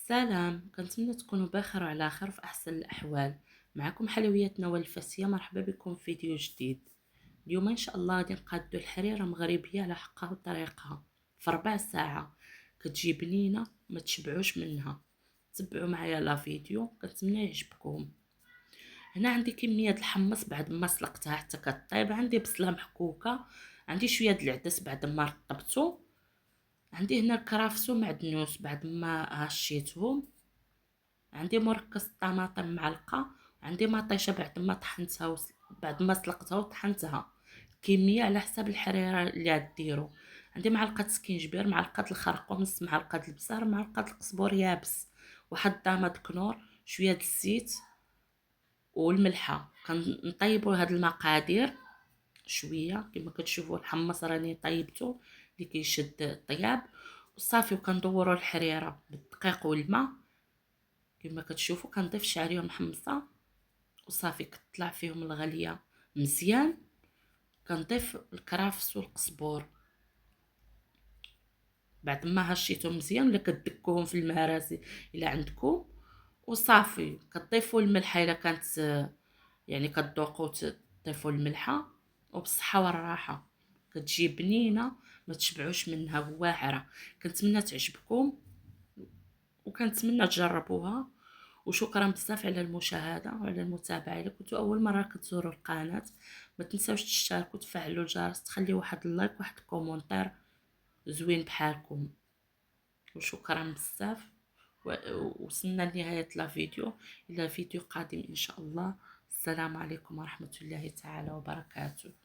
سلام، كنتمنى تكونوا بخير وعلى خير في احسن الاحوال. معكم حلويات نوال الفاسيه، مرحبا بكم في فيديو جديد. اليوم ان شاء الله غادي نقادو الحريره مغربيه على حقها وطريقها في ربع ساعه. كتجي بنينه ما تشبعوش منها. تبعوا معايا لا فيديو، كنتمنى يعجبكم. هنا عندي كميه الحمص بعد ما سلقتها حتى كطيب، عندي بصله محكوكه، عندي شويه د العدس بعد ما رطبته، عندي هنا الكرافسو معدنوس بعد ما هشيتهم، عندي مركز طماطم معلقه، عندي مطيشه بعد ما طحنتها بعد ما سلقتها وطحنتها. كميه على حساب الحريره اللي غديروا. عندي معلقه سكينجبير، معلقه الخرقوم، نص معلقه البزار، معلقه القزبور يابس، واحد ضامه كنور، شويه د الزيت والملحه. كنطيبوا هاد المقادير شويه كما كتشوفوا. الحمص راني طيبته اللي كيشد الطياب وصافي، وكندوروا الحريره بالدقيق والماء كما كتشوفوا. كنضيف الشعريه محمصه وصافي، كطلع فيهم الغليه مزيان. كنضيف الكرافس والقزبور بعد ما هشيتهم مزيان، ولا كدكوهم في المهرسي الا عندكم، وصافي كتضيفوا الملح الا كانت يعني كتذوقوا تضيفوا الملحه. وبالصحه والراحه، كتجي بنينه ما تشبعوش منها، واعره. كنتمنى تعجبكم وكنتمنى تجربوها. وشكرا بزاف على المشاهده وعلى المتابعه. الا كنتوا اول مره كتزوروا القناه، ما تنساوش تشتركوا وتفعلوا الجرس، تخليوا واحد اللايك واحد كومونتير زوين بحالكم. وشكرا بزاف. وصلنا لنهايه لا فيديو. الى فيديو قادم ان شاء الله. السلام عليكم ورحمه الله تعالى وبركاته.